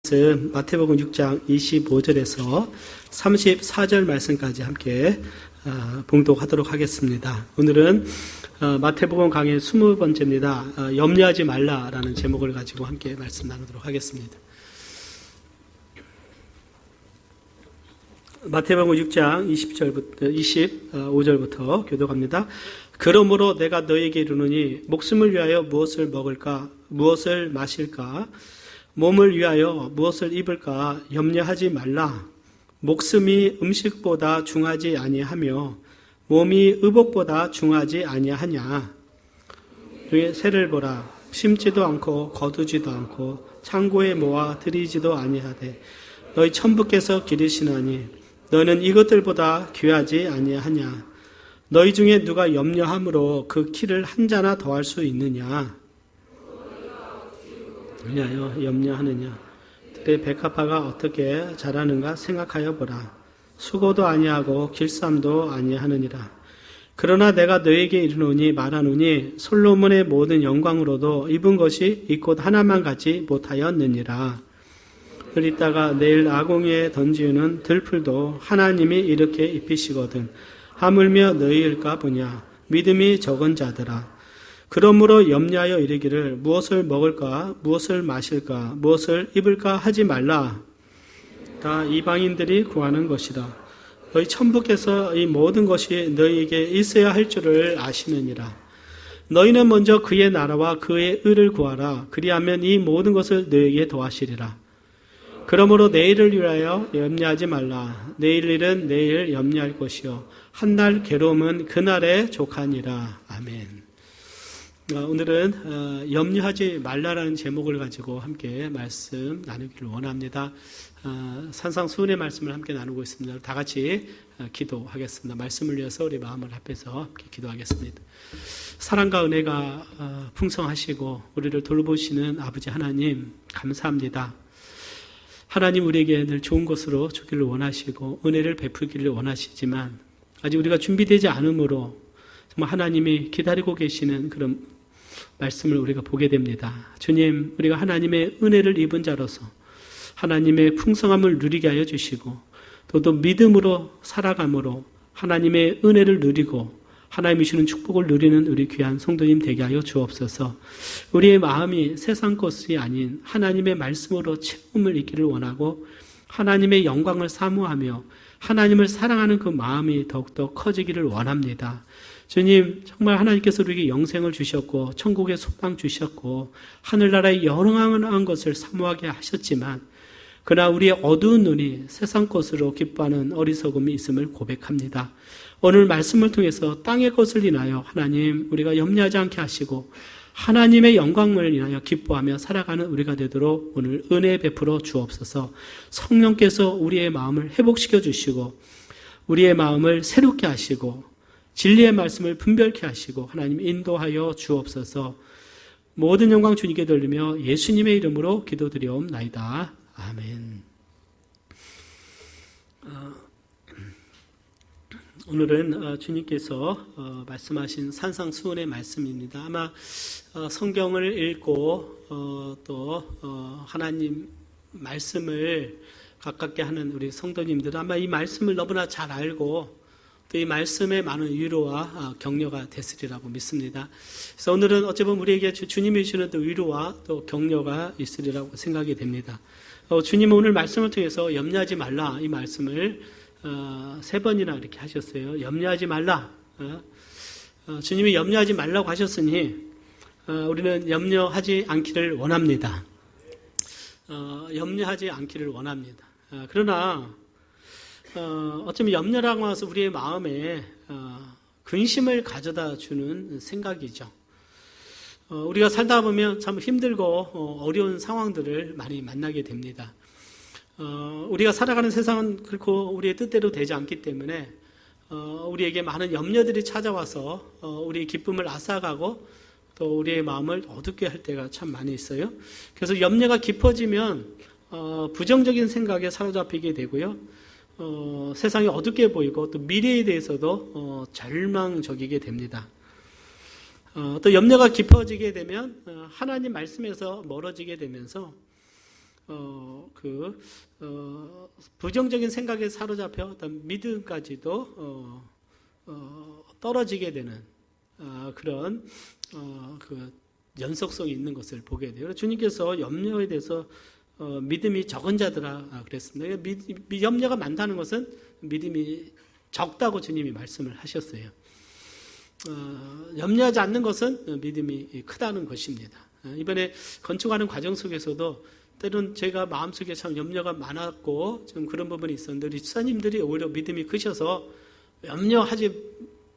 마태복음 6장 25절에서 34절 말씀까지 함께 봉독하도록 하겠습니다. 오늘은 마태복음 강의 20번째입니다. 염려하지 말라라는 제목을 가지고 함께 말씀 나누도록 하겠습니다. 마태복음 6장 25절부터 교독합니다. 그러므로 내가 너에게 이르노니 목숨을 위하여 무엇을 먹을까 무엇을 마실까 몸을 위하여 무엇을 입을까 염려하지 말라. 목숨이 음식보다 중하지 아니하며 몸이 의복보다 중하지 아니하냐. 너의 새를 보라. 심지도 않고 거두지도 않고 창고에 모아 들이지도 아니하되 너희 천부께서 기르시나니 너는 이것들보다 귀하지 아니하냐. 너희 중에 누가 염려함으로 그 키를 한 자나 더할 수 있느냐. 왜냐하여 염려하느냐. 들의 백합화가 어떻게 자라는가 생각하여 보라. 수고도 아니하고 길쌈도 아니하느니라. 그러나 내가 너에게 이르노니 말하노니 솔로몬의 모든 영광으로도 입은 것이 이 꽃 하나만 갖지 못하였느니라. 그리다가 내일 아궁이에 던지는 들풀도 하나님이 이렇게 입히시거든 하물며 너희일까 보냐. 믿음이 적은 자들아. 그러므로 염려하여 이르기를 무엇을 먹을까 무엇을 마실까 무엇을 입을까 하지 말라. 다 이방인들이 구하는 것이라. 너희 천부께서 이 모든 것이 너희에게 있어야 할 줄을 아시느니라. 너희는 먼저 그의 나라와 그의 의를 구하라. 그리하면 이 모든 것을 너희에게 더하시리라. 그러므로 내일을 위하여 염려하지 말라. 내일 일은 내일 염려할 것이요 한날 괴로움은 그날에 족하니라. 아멘. 오늘은 염려하지 말라라는 제목을 가지고 함께 말씀 나누기를 원합니다. 산상수훈의 말씀을 함께 나누고 있습니다. 다 같이 기도하겠습니다. 말씀을 위해서 우리 마음을 합해서 함께 기도하겠습니다. 사랑과 은혜가 풍성하시고 우리를 돌보시는 아버지 하나님 감사합니다. 하나님 우리에게 늘 좋은 것으로 주기를 원하시고 은혜를 베풀기를 원하시지만 아직 우리가 준비되지 않으므로 정말 하나님이 기다리고 계시는 그런 말씀을 우리가 보게 됩니다. 주님, 우리가 하나님의 은혜를 입은 자로서 하나님의 풍성함을 누리게 하여 주시고 또 믿음으로 살아감으로 하나님의 은혜를 누리고 하나님이 주시는 축복을 누리는 우리 귀한 성도님 되게 하여 주옵소서. 우리의 마음이 세상 것이 아닌 하나님의 말씀으로 채움을 잊기를 원하고 하나님의 영광을 사모하며 하나님을 사랑하는 그 마음이 더욱더 커지기를 원합니다. 주님, 정말 하나님께서 우리에게 영생을 주셨고 천국의 소망 주셨고 하늘나라의 영원한 것을 사모하게 하셨지만 그러나 우리의 어두운 눈이 세상 것으로 기뻐하는 어리석음이 있음을 고백합니다. 오늘 말씀을 통해서 땅의 것을 인하여 하나님 우리가 염려하지 않게 하시고 하나님의 영광을 인하여 기뻐하며 살아가는 우리가 되도록 오늘 은혜 베풀어 주옵소서. 성령께서 우리의 마음을 회복시켜 주시고 우리의 마음을 새롭게 하시고 진리의 말씀을 분별케 하시고 하나님 인도하여 주옵소서. 모든 영광 주님께 돌리며 예수님의 이름으로 기도드리옵나이다. 아멘. 오늘은 주님께서 말씀하신 산상수훈의 말씀입니다. 아마 성경을 읽고 또 하나님 말씀을 가깝게 하는 우리 성도님들은 아마 이 말씀을 너무나 잘 알고 또 이 말씀에 많은 위로와 격려가 됐으리라고 믿습니다. 그래서 오늘은 어찌 보면 우리에게 주님이 주시는 또 위로와 또 격려가 있으리라고 생각이 됩니다. 주님은 오늘 말씀을 통해서 염려하지 말라 이 말씀을 3번이나 이렇게 하셨어요. 염려하지 말라. 주님이 염려하지 말라고 하셨으니 우리는 염려하지 않기를 원합니다. 염려하지 않기를 원합니다. 그러나 어쩌면 염려라고 해서 우리의 마음에 근심을 가져다 주는 생각이죠. 우리가 살다 보면 참 힘들고 어려운 상황들을 많이 만나게 됩니다. 우리가 살아가는 세상은 그렇고 우리의 뜻대로 되지 않기 때문에 우리에게 많은 염려들이 찾아와서 우리의 기쁨을 앗아가고 또 우리의 마음을 어둡게 할 때가 참 많이 있어요. 그래서 염려가 깊어지면 부정적인 생각에 사로잡히게 되고요. 세상이 어둡게 보이고 또 미래에 대해서도 절망적이게 됩니다. 또 염려가 깊어지게 되면 하나님 말씀에서 멀어지게 되면서 부정적인 생각에 사로잡혀 어떤 믿음까지도 떨어지게 되는 그런 그 연속성이 있는 것을 보게 돼요. 주님께서 염려에 대해서 믿음이 적은 자들아 그랬습니다. 염려가 많다는 것은 믿음이 적다고 주님이 말씀을 하셨어요. 염려하지 않는 것은 믿음이 크다는 것입니다. 이번에 건축하는 과정 속에서도 때론 제가 마음속에 참 염려가 많았고 좀 그런 부분이 있었는데 우리 집사님들이 오히려 믿음이 크셔서 염려하지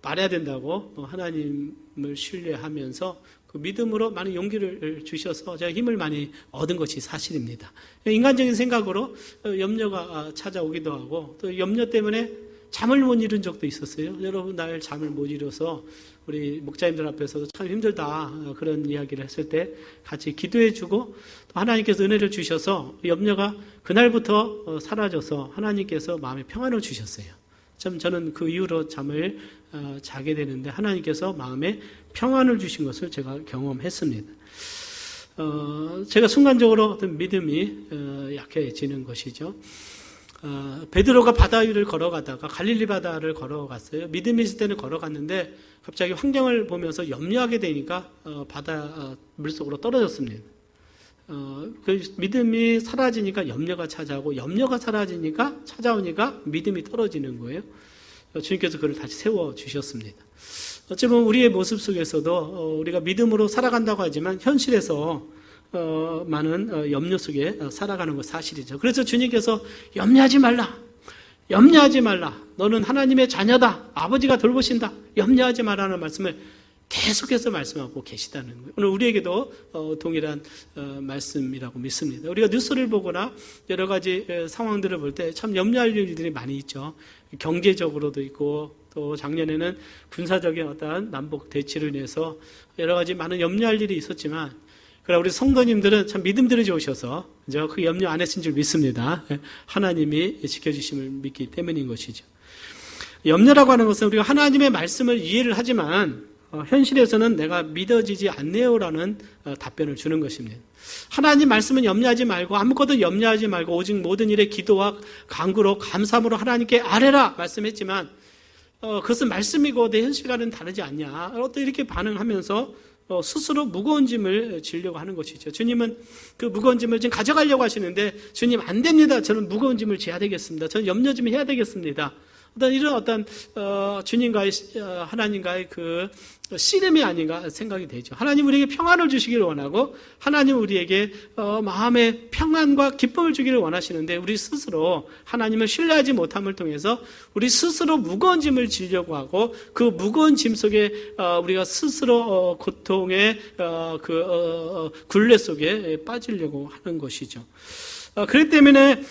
말아야 된다고 하나님을 신뢰하면서 그 믿음으로 많은 용기를 주셔서 제가 힘을 많이 얻은 것이 사실입니다. 인간적인 생각으로 염려가 찾아오기도 하고 또 염려 때문에 잠을 못 이룬 적도 있었어요. 여러분 날 잠을 못 이뤄서 우리 목자님들 앞에서도 참 힘들다 그런 이야기를 했을 때 같이 기도해주고 또 하나님께서 은혜를 주셔서 염려가 그날부터 사라져서 하나님께서 마음에 평안을 주셨어요. 참 저는 그 이후로 잠을 자게 되는데 하나님께서 마음에 평안을 주신 것을 제가 경험했습니다. 제가 순간적으로 어떤 믿음이 약해지는 것이죠. 베드로가 바다 위를 걸어가다가 갈릴리 바다를 걸어갔어요. 믿음이 있을 때는 걸어갔는데 갑자기 환경을 보면서 염려하게 되니까 바다 물속으로 떨어졌습니다. 그 믿음이 사라지니까 염려가 찾아오고 염려가 찾아오니까 믿음이 떨어지는 거예요. 주님께서 그를 다시 세워주셨습니다. 어쩌면 우리의 모습 속에서도 우리가 믿음으로 살아간다고 하지만 현실에서 많은 염려 속에 살아가는 것 사실이죠. 그래서 주님께서 염려하지 말라. 너는 하나님의 자녀다. 아버지가 돌보신다. 염려하지 말라는 말씀을 계속해서 말씀하고 계시다는 거예요. 오늘 우리에게도 동일한 말씀이라고 믿습니다. 우리가 뉴스를 보거나 여러 가지 상황들을 볼 때 참 염려할 일들이 많이 있죠. 경제적으로도 있고 또 작년에는 군사적인 어떤 남북 대치로 인해서 여러 가지 많은 염려할 일이 있었지만 그러나 우리 성도님들은 참 믿음들이 좋으셔서 그 염려 안 하신 줄 믿습니다. 하나님이 지켜주심을 믿기 때문인 것이죠. 염려라고 하는 것은 우리가 하나님의 말씀을 이해를 하지만 현실에서는 내가 믿어지지 않네요라는 답변을 주는 것입니다. 하나님 말씀은 염려하지 말고 아무것도 염려하지 말고 오직 모든 일에 기도와 간구로 감사함으로 하나님께 아뢰라 말씀했지만 그것은 말씀이고 내 현실과는 다르지 않냐. 또 이렇게 반응하면서 스스로 무거운 짐을 지려고 하는 것이죠. 주님은 그 무거운 짐을 지금 가져가려고 하시는데 주님 안 됩니다. 저는 무거운 짐을 져야 되겠습니다. 저는 염려 좀 해야 되겠습니다. 이런 주님과의 하나님과의 그 씨름이 아닌가 생각이 되죠. 하나님 우리에게 평안을 주시기를 원하고 하나님 우리에게 마음의 평안과 기쁨을 주기를 원하시는데 우리 스스로 하나님을 신뢰하지 못함을 통해서 우리 스스로 무거운 짐을 지려고 하고 그 무거운 짐 속에 우리가 스스로 고통의 굴레 속에 빠지려고 하는 것이죠. 그렇기 때문에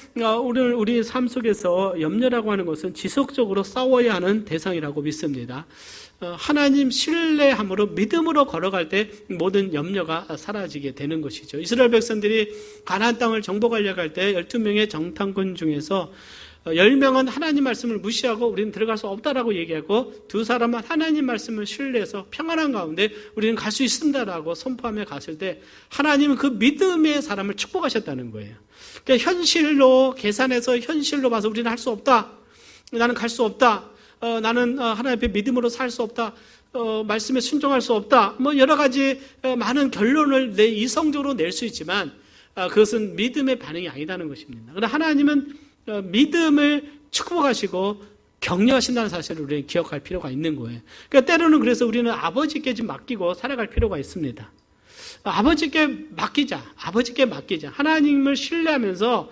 오늘 우리 삶 속에서 염려라고 하는 것은 지속적으로 싸워야 하는 대상이라고 믿습니다. 하나님 신뢰함으로 믿음으로 걸어갈 때 모든 염려가 사라지게 되는 것이죠. 이스라엘 백성들이 가나안 땅을 정복하려고 할 때 12명의 정탐꾼 중에서 10명은 하나님 말씀을 무시하고 우리는 들어갈 수 없다라고 얘기하고 두 사람은 하나님 말씀을 신뢰해서 평안한 가운데 우리는 갈 수 있습니다라고 선포하며 갔을 때 하나님은 그 믿음의 사람을 축복하셨다는 거예요. 그러니까 현실로 계산해서 현실로 봐서 우리는 할 수 없다. 나는 갈 수 없다. 나는 하나님 앞에 믿음으로 살 수 없다. 말씀에 순종할 수 없다. 여러 가지 많은 결론을 이성적으로 낼 수 있지만 그것은 믿음의 반응이 아니다는 것입니다. 그러나 하나님은 믿음을 축복하시고 격려하신다는 사실을 우리는 기억할 필요가 있는 거예요. 그러니까 때로는 그래서 우리는 아버지께 좀 맡기고 살아갈 필요가 있습니다. 아버지께 맡기자. 하나님을 신뢰하면서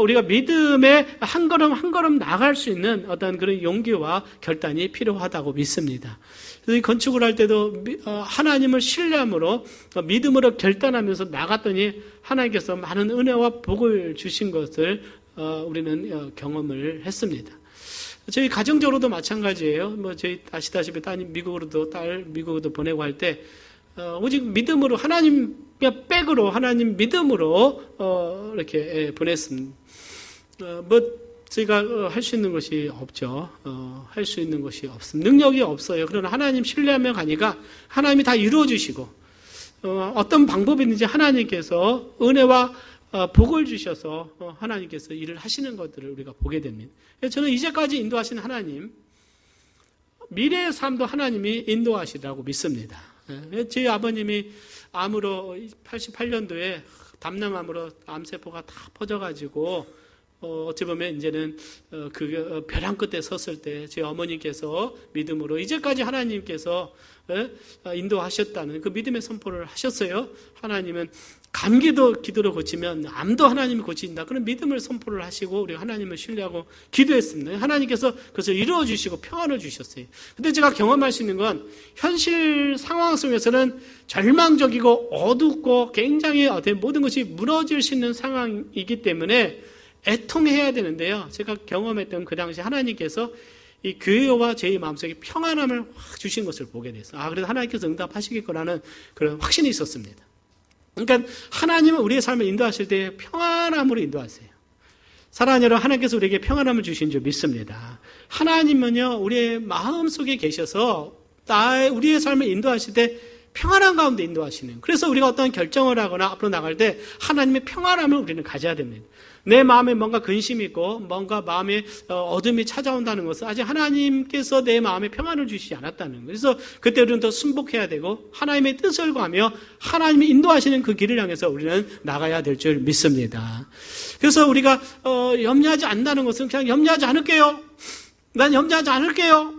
우리가 믿음에 한 걸음 한 걸음 나아갈 수 있는 어떤 그런 용기와 결단이 필요하다고 믿습니다. 그래서 이 건축을 할 때도 하나님을 신뢰함으로 믿음으로 결단하면서 나갔더니 하나님께서 많은 은혜와 복을 주신 것을 우리는 경험을 했습니다. 저희 가정적으로도 마찬가지예요. 저희 아시다시피 따님 미국으로도 딸 미국으로도 보내고 할 때 오직 믿음으로 하나님 백으로 하나님 믿음으로 이렇게 보냈습니다. 저희가 할 수 있는 것이 없죠. 할 수 있는 것이 없습니다. 능력이 없어요. 그러나 하나님 신뢰하며 가니까 하나님이 다 이루어 주시고 어떤 방법이 있는지 하나님께서 은혜와 복을 주셔서 하나님께서 일을 하시는 것들을 우리가 보게 됩니다. 저는 이제까지 인도하신 하나님, 미래의 삶도 하나님이 인도하시라고 믿습니다. 제 아버님이 암으로 88년도에 담낭암으로 암세포가 다 퍼져가지고 어찌 보면 이제는 그 벼랑 끝에 섰을 때 제 어머니께서 믿음으로 이제까지 하나님께서 인도하셨다는 그 믿음의 선포를 하셨어요. 하나님은 감기도 기도로 고치면 암도 하나님이 고친다. 그런 믿음을 선포를 하시고 우리가 하나님을 신뢰하고 기도했습니다. 하나님께서 그것을 이루어 주시고 평안을 주셨어요. 근데 제가 경험할 수 있는 건 현실 상황 속에서는 절망적이고 어둡고 굉장히 모든 것이 무너질 수 있는 상황이기 때문에 애통해야 되는데요. 제가 경험했던 그 당시 하나님께서 이 교회와 제 마음속에 평안함을 확 주신 것을 보게 됐어요. 그래서 하나님께서 응답하시겠구나는 그런 확신이 있었습니다. 그러니까 하나님은 우리의 삶을 인도하실 때 평안함으로 인도하세요. 사랑하는 여러분, 하나님께서 우리에게 평안함을 주신 줄 믿습니다. 하나님은요, 우리의 마음속에 계셔서 우리의 삶을 인도하실 때 평안한 가운데 인도하시는. 그래서 우리가 어떤 결정을 하거나 앞으로 나갈 때 하나님의 평안함을 우리는 가져야 됩니다. 내 마음에 뭔가 근심이 있고 뭔가 마음에 어둠이 찾아온다는 것은 아직 하나님께서 내 마음에 평안을 주시지 않았다는 거예요. 그래서 그때 우리는 더 순복해야 되고 하나님의 뜻을 구하며 하나님이 인도하시는 그 길을 향해서 우리는 나가야 될 줄 믿습니다. 그래서 우리가 염려하지 않는다는 것은 그냥 염려하지 않을게요. 난 염려하지 않을게요.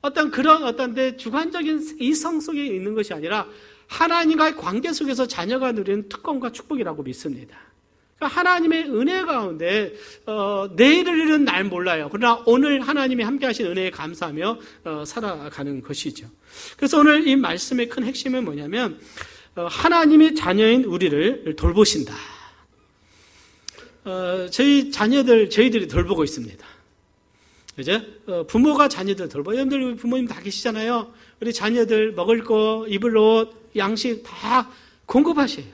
어떤 내 주관적인 이성 속에 있는 것이 아니라 하나님과의 관계 속에서 자녀가 누리는 특권과 축복이라고 믿습니다. 하나님의 은혜 가운데 내일을 일은 날 몰라요. 그러나 오늘 하나님이 함께 하신 은혜에 감사하며 살아가는 것이죠. 그래서 오늘 이 말씀의 큰 핵심은 뭐냐면 하나님의 자녀인 우리를 돌보신다. 저희들이 돌보고 있습니다. 그죠? 부모가 자녀들 돌보. 여러분들 부모님 다 계시잖아요. 우리 자녀들 먹을 거, 입을 옷, 양식 다 공급하셔요.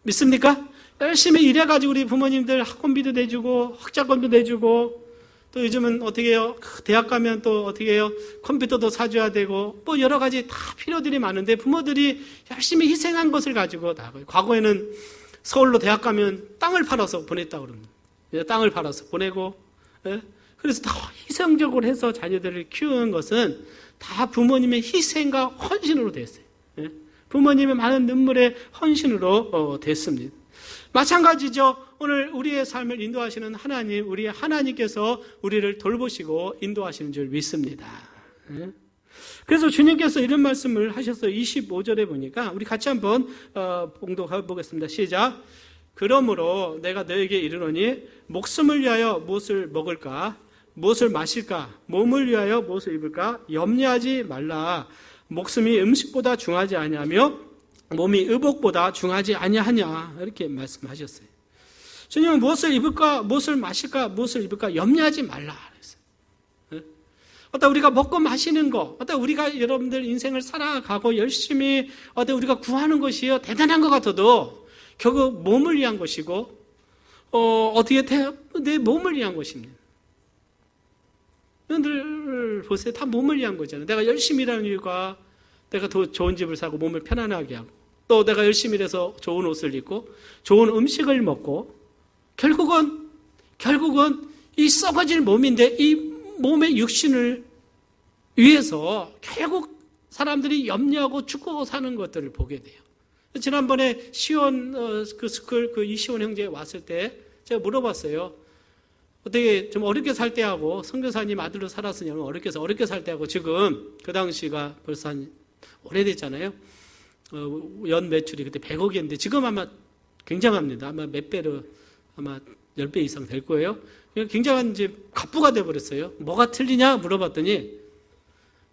믿습니까? 열심히 일해가지고 우리 부모님들 학원비도 내주고 학자금도 내주고 또 요즘은 어떻게 해요? 대학 가면 또 어떻게 해요? 컴퓨터도 사줘야 되고 뭐 여러 가지 다 필요들이 많은데 부모들이 열심히 희생한 것을 가지고 나가요. 과거에는 서울로 대학 가면 땅을 팔아서 보냈다고 그럽니다. 땅을 팔아서 보내고 그래서 더 희생적으로 해서 자녀들을 키우는 것은 다 부모님의 희생과 헌신으로 됐어요. 부모님의 많은 눈물의 헌신으로 됐습니다. 마찬가지죠. 오늘 우리의 삶을 인도하시는 하나님, 우리의 하나님께서 우리를 돌보시고 인도하시는 줄 믿습니다. 그래서 주님께서 이런 말씀을 하셨어요. 25절에 보니까 우리 같이 한번 봉독해 보겠습니다. 시작. 그러므로 내가 너에게 이르노니 목숨을 위하여 무엇을 먹을까? 무엇을 마실까? 몸을 위하여 무엇을 입을까? 염려하지 말라. 목숨이 음식보다 중하지 아니하며 몸이 의복보다 중하지 아니하냐. 이렇게 말씀하셨어요. 주님은 무엇을 입을까? 무엇을 마실까? 무엇을 입을까? 염려하지 말라. 그랬어요. 어떤 우리가 먹고 마시는 거, 어떤 우리가 여러분들 인생을 살아가고 열심히 어떤 우리가 구하는 것이요 대단한 것 같아도 결국 몸을 위한 것이고 어떻게 내 몸을 위한 것입니다. 여러분들 보세요. 다 몸을 위한 거잖아요. 내가 열심히 일하는 이유가 내가 더 좋은 집을 사고 몸을 편안하게 하고 또 내가 열심히 일해서 좋은 옷을 입고 좋은 음식을 먹고 결국은 이 썩어질 몸인데 이 몸의 육신을 위해서 결국 사람들이 염려하고 죽고 사는 것들을 보게 돼요. 지난번에 시온 이시온 형제 왔을 때 제가 물어봤어요. 어떻게 좀 어렵게 살 때하고 선교사님 아들로 살았으냐면 어렵게 살 때하고 지금 그 당시가 벌써 한 오래됐잖아요. 연 매출이 그때 100억이었는데 지금 아마 굉장합니다. 아마 몇 배로 아마 10배 이상 될 거예요. 굉장한 이제 갑부가 돼버렸어요. 뭐가 틀리냐 물어봤더니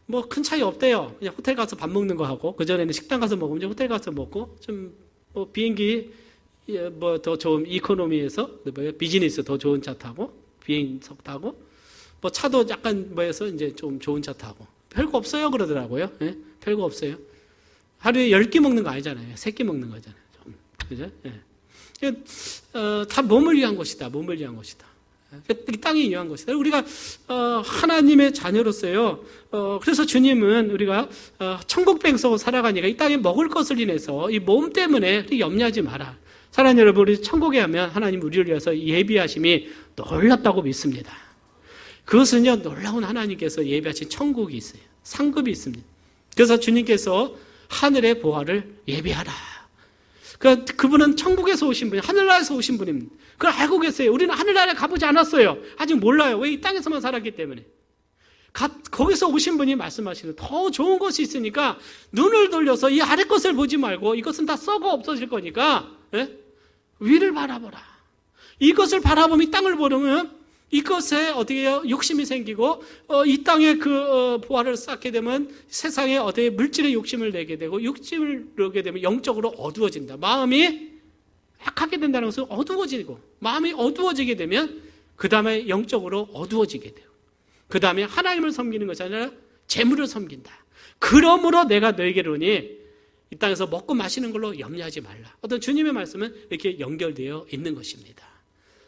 뭐 큰 차이 없대요. 그냥 호텔 가서 밥 먹는 거 하고 그전에는 식당 가서 먹으면 호텔 가서 먹고 좀 뭐 비행기 뭐 더 좋은 이코노미에서 비즈니스 더 좋은 차 타고 비행석 타고 뭐 차도 약간 뭐해서 이제 좀 좋은 차 타고 별거 없어요 그러더라고요. 예? 별거 없어요. 하루에 10끼 먹는 거 아니잖아요. 3끼 먹는 거잖아요. 좀. 그죠? 예. 다 몸을 위한 것이다. 몸을 위한 것이다. 이 땅이 위한 것이다. 우리가 하나님의 자녀로서요. 그래서 주님은 우리가 천국 백성으로 살아가니까 이 땅에 먹을 것을 인해서 이 몸 때문에 염려하지 마라. 사랑하는 여러분, 우리 천국에 가면 하나님 우리를 위해서 예비하심이 놀랍다고 믿습니다. 그것은요, 놀라운 하나님께서 예비하신 천국이 있어요. 상급이 있습니다. 그래서 주님께서 하늘의 보화를 예비하라. 그분은 천국에서 오신 분이, 하늘나라에서 오신 분입니다. 그걸 알고 계세요. 우리는 하늘나라에 가보지 않았어요. 아직 몰라요. 왜? 이 땅에서만 살았기 때문에. 거기서 오신 분이 말씀하시는 더 좋은 것이 있으니까 눈을 돌려서 이 아래 것을 보지 말고 이것은 다 썩어 없어질 거니까 위를 바라보라. 이것을 바라보면 이 땅을 보려면 이것에 어떻게 욕심이 생기고 이 땅에 보화를 쌓게 되면 세상에 어떻게 물질의 욕심을 내게 되고 욕심을 내게 되면 영적으로 어두워진다. 마음이 악하게 된다는 것은 어두워지고 마음이 어두워지게 되면 그 다음에 영적으로 어두워지게 돼요. 그 다음에 하나님을 섬기는 것이 아니라 재물을 섬긴다. 그러므로 내가 너에게로 오니 이 땅에서 먹고 마시는 걸로 염려하지 말라. 어떤 주님의 말씀은 이렇게 연결되어 있는 것입니다.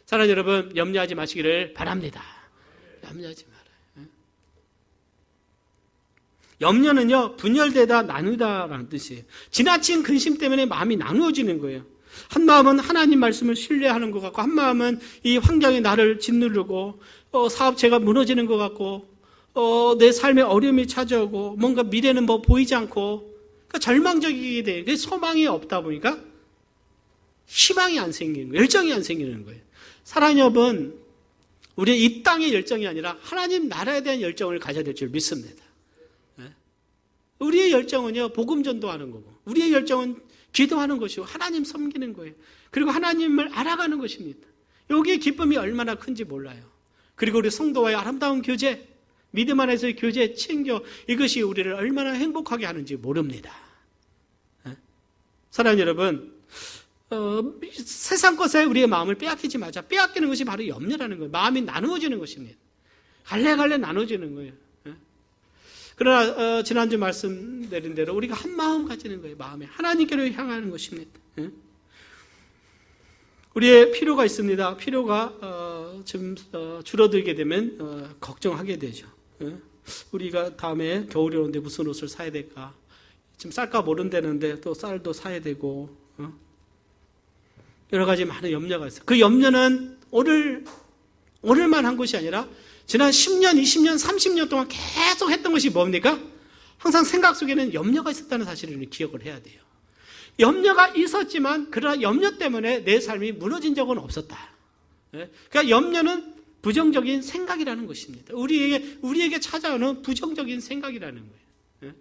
사랑하는 여러분, 염려하지 마시기를 바랍니다. 염려하지 말아요. 염려는요, 분열되다, 나누다라는 뜻이에요. 지나친 근심 때문에 마음이 나누어지는 거예요. 한 마음은 하나님 말씀을 신뢰하는 것 같고, 한 마음은 이 환경이 나를 짓누르고, 사업체가 무너지는 것 같고, 내 삶에 어려움이 찾아오고, 뭔가 미래는 보이지 않고, 그러니까 절망적이게 돼요. 소망이 없다 보니까 희망이 안 생기는 거예요. 열정이 안 생기는 거예요. 사랑하는 여러분, 우리 이 땅의 열정이 아니라 하나님 나라에 대한 열정을 가져야 될 줄 믿습니다. 우리의 열정은요, 복음 전도하는 거고, 우리의 열정은 기도하는 것이고, 하나님 섬기는 거예요. 그리고 하나님을 알아가는 것입니다. 여기에 기쁨이 얼마나 큰지 몰라요. 그리고 우리 성도와의 아름다운 교제, 믿음 안에서의 교제, 친교, 이것이 우리를 얼마나 행복하게 하는지 모릅니다. 사랑하는 여러분, 세상 것에 우리의 마음을 빼앗기지 마자. 빼앗기는 것이 바로 염려라는 거예요. 마음이 나누어지는 것입니다. 갈래갈래 나눠지는 거예요. 그러나 지난주 말씀드린 대로 우리가 한 마음 가지는 거예요. 마음에 하나님께로 향하는 것입니다. 우리의 필요가 있습니다. 필요가 좀 줄어들게 되면 걱정하게 되죠. 우리가 다음에 겨울이 오는데 무슨 옷을 사야 될까? 지금 쌀값 오른다는데 또 쌀도 사야 되고 여러 가지 많은 염려가 있어요. 그 염려는 오늘만 한 것이 아니라 지난 10년, 20년, 30년 동안 계속 했던 것이 뭡니까? 항상 생각 속에는 염려가 있었다는 사실을 기억을 해야 돼요. 염려가 있었지만 그러나 염려 때문에 내 삶이 무너진 적은 없었다. 그러니까 염려는 부정적인 생각이라는 것입니다. 우리에게 찾아오는 부정적인 생각이라는 거예요.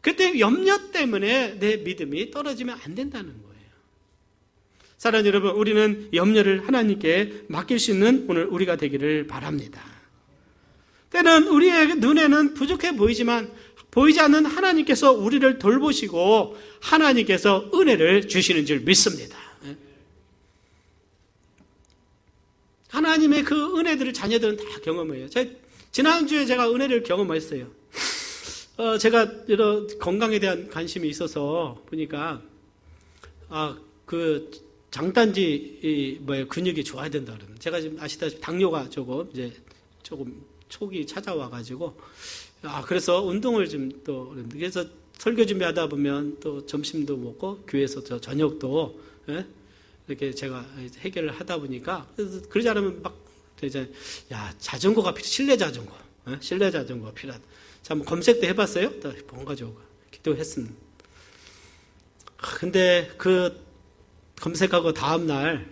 그때 염려 때문에 내 믿음이 떨어지면 안 된다는 거예요. 사랑하는 여러분, 우리는 염려를 하나님께 맡길 수 있는 오늘 우리가 되기를 바랍니다. 때는 우리의 눈에는 부족해 보이지만 보이지 않는 하나님께서 우리를 돌보시고 하나님께서 은혜를 주시는 줄 믿습니다. 하나님의 그 은혜들을 자녀들은 다 경험해요. 지난주에 제가 은혜를 경험했어요. 제가 여러 건강에 대한 관심이 있어서 보니까 그 장단지 근육이 좋아야 된다 그러면 제가 지금 아시다시피 당뇨가 조금 초기 찾아와가지고 그래서 운동을 좀 또 그래서 설교 준비하다 보면 또 점심도 먹고 교회에서 저녁도 이렇게 제가 해결을 하다 보니까 그러지 않으면 막 자전거가 실내 자전거가 필요하다. 자, 한번 검색도 해봤어요. 또 뭔가 좋고 기도했습니다. 근데 검색하고 다음 날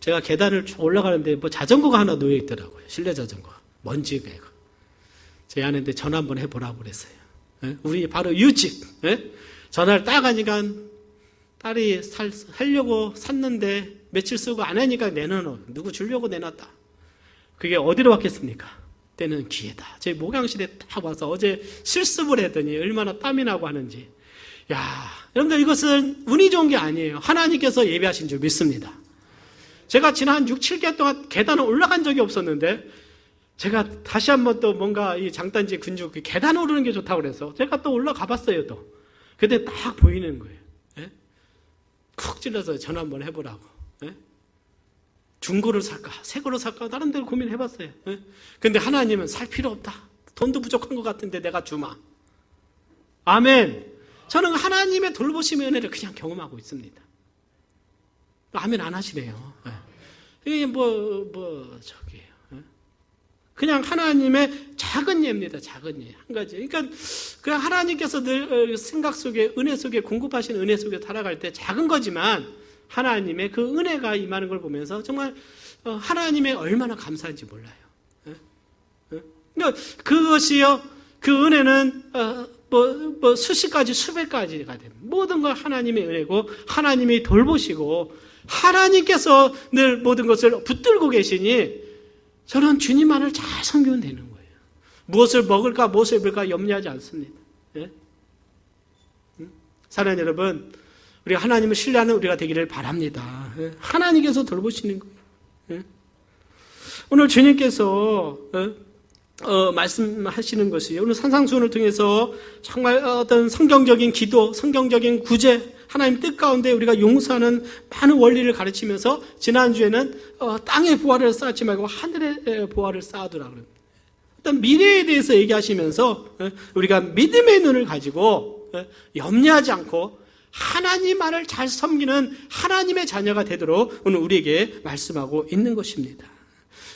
제가 계단을 쭉 올라가는데 자전거가 하나 놓여 있더라고요. 실내 자전거. 먼지가. 제 아내한테 전화 한번 해보라고 그랬어요. 우리 바로 유직. 전화를 딱 하니까 딸이 살려고 샀는데 며칠 쓰고 안 하니까 내놔. 누구 주려고 내놨다. 그게 어디로 왔겠습니까? 때는 기회다. 제 목양실에 딱 와서 어제 실습을 했더니 얼마나 땀이 나고 하는지. 여러분들 이것은 운이 좋은 게 아니에요. 하나님께서 예비하신 줄 믿습니다. 제가 지난 6, 7개월 동안 계단을 올라간 적이 없었는데 제가 다시 한번 또 뭔가 이 장단지 근육 계단 오르는 게 좋다고 그래서 제가 또 올라가 봤어요. 또 그때 딱 보이는 거예요. 쿡 찔러서 전화 한번 해보라고. 중고를 살까 새 거를 살까 나름대로 고민해봤어요. 근데 하나님은 살 필요 없다. 돈도 부족한 것 같은데 내가 주마. 아멘. 저는 하나님의 돌보심의 은혜를 그냥 경험하고 있습니다. 아멘 안 하시네요. 이게 그냥 하나님의 작은 예입니다. 작은 예. 한 가지. 그러니까 그냥 하나님께서 늘 생각 속에, 은혜 속에, 공급하시는 은혜 속에 살아갈 때 작은 거지만 하나님의 그 은혜가 임하는 걸 보면서 정말 하나님의 얼마나 감사한지 몰라요. 그러니까 그것이요, 그 은혜는 수십 가지, 수백 가지가 됩니다. 모든 걸 하나님의 은혜고 하나님이 돌보시고 하나님께서 늘 모든 것을 붙들고 계시니 저는 주님만을 잘 섬기면 되는 거예요. 무엇을 먹을까, 무엇을 입을까 염려하지 않습니다. 예? 사랑하는 여러분, 우리가 하나님을 신뢰하는 우리가 되기를 바랍니다. 예? 하나님께서 돌보시는 거예요. 예? 오늘 주님께서 말씀하시는 것이 오늘 산상수훈을 통해서 정말 어떤 성경적인 기도, 성경적인 구제, 하나님 뜻 가운데 우리가 용서하는 많은 원리를 가르치면서 지난주에는 땅의 보화를 쌓지 말고 하늘의 보화를 쌓아두라 그럽니다. 어떤 미래에 대해서 얘기하시면서 우리가 믿음의 눈을 가지고 염려하지 않고 하나님만을 잘 섬기는 하나님의 자녀가 되도록 오늘 우리에게 말씀하고 있는 것입니다.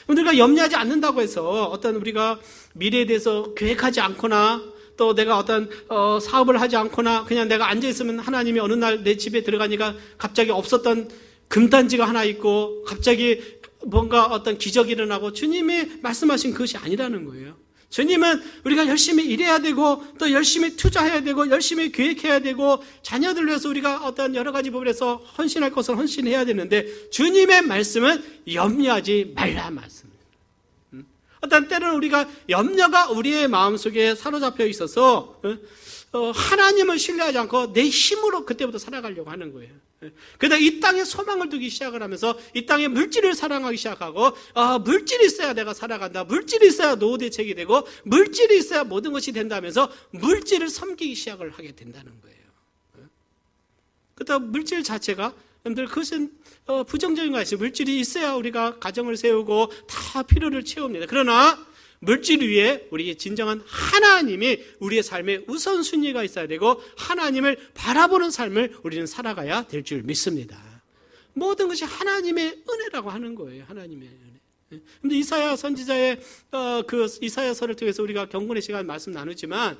우리가 염려하지 않는다고 해서 어떤 우리가 미래에 대해서 계획하지 않거나 또 내가 어떤 사업을 하지 않거나 그냥 내가 앉아있으면 하나님이 어느 날 내 집에 들어가니까 갑자기 없었던 금단지가 하나 있고 갑자기 뭔가 어떤 기적이 일어나고 주님이 말씀하신 그것이 아니라는 거예요. 주님은 우리가 열심히 일해야 되고 또 열심히 투자해야 되고 열심히 계획해야 되고 자녀들 위해서 우리가 어떤 여러 가지 부분에서 헌신할 것을 헌신해야 되는데 주님의 말씀은 염려하지 말라 말씀입니다. 어떤 때는 우리가 염려가 우리의 마음속에 사로잡혀 있어서 하나님을 신뢰하지 않고 내 힘으로 그때부터 살아가려고 하는 거예요. 그러다 이 땅에 소망을 두기 시작을 하면서 이 땅에 물질을 사랑하기 시작하고 물질이 있어야 내가 살아간다. 물질이 있어야 노후 대책이 되고 물질이 있어야 모든 것이 된다면서 물질을 섬기기 시작을 하게 된다는 거예요. 그러다 물질 자체가 여러분들 그것은 부정적인 것이 물질이 있어야 우리가 가정을 세우고 다 필요를 채웁니다. 그러나 물질 위에 우리의 진정한 하나님이 우리의 삶에 우선순위가 있어야 되고 하나님을 바라보는 삶을 우리는 살아가야 될 줄 믿습니다. 모든 것이 하나님의 은혜라고 하는 거예요. 하나님의 은혜. 근데 이사야 선지자의 그 이사야서를 통해서 우리가 경건의 시간 말씀 나누지만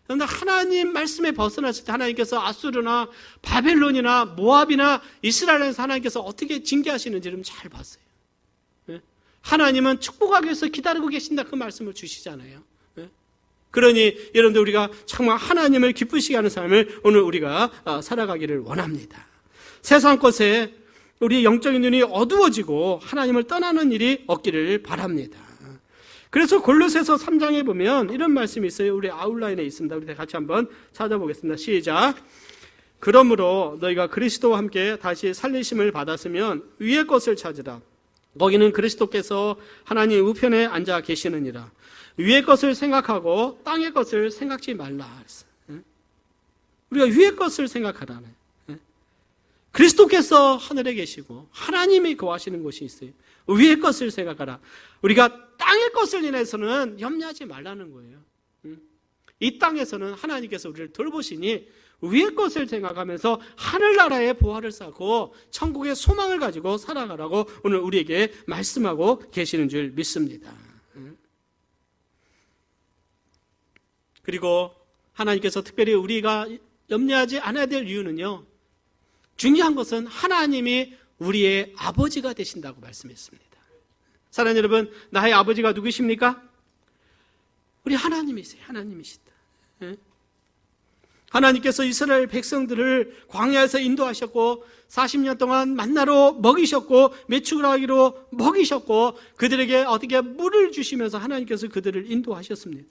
그런데 하나님 말씀에 벗어났을 때 하나님께서 아수르나 바벨론이나 모압이나 이스라엘에서 하나님께서 어떻게 징계하시는지를 잘 봤어요. 하나님은 축복하기 위해서 기다리고 계신다 그 말씀을 주시잖아요. 그러니 여러분들 우리가 정말 하나님을 기쁘시게 하는 삶을 오늘 우리가 살아가기를 원합니다. 세상 것에 우리 영적인 눈이 어두워지고 하나님을 떠나는 일이 없기를 바랍니다. 그래서 골로새서 3장에 보면 이런 말씀이 있어요. 우리 아웃라인에 있습니다. 우리 같이 한번 찾아보겠습니다. 시작. 그러므로 너희가 그리스도와 함께 다시 살리심을 받았으면 위의 것을 찾으라. 거기는 그리스도께서 하나님 우편에 앉아 계시느니라. 위의 것을 생각하고 땅의 것을 생각지 말라. 우리가 위의 것을 생각하라네. 그리스도께서 하늘에 계시고 하나님이 거하시는 곳이 있어요. 위의 것을 생각하라. 우리가 땅의 것을 인해서는 염려하지 말라는 거예요. 이 땅에서는 하나님께서 우리를 돌보시니 위의 것을 생각하면서 하늘나라의 보화를 쌓고 천국의 소망을 가지고 살아가라고 오늘 우리에게 말씀하고 계시는 줄 믿습니다. 그리고 하나님께서 특별히 우리가 염려하지 않아야 될 이유는요, 중요한 것은 하나님이 우리의 아버지가 되신다고 말씀했습니다. 사랑하는 여러분, 나의 아버지가 누구십니까? 우리 하나님이세요. 하나님이시다. 하나님께서 이스라엘 백성들을 광야에서 인도하셨고 40년 동안 만나로 먹이셨고 메추라기로 먹이셨고 그들에게 어떻게 물을 주시면서 하나님께서 그들을 인도하셨습니다.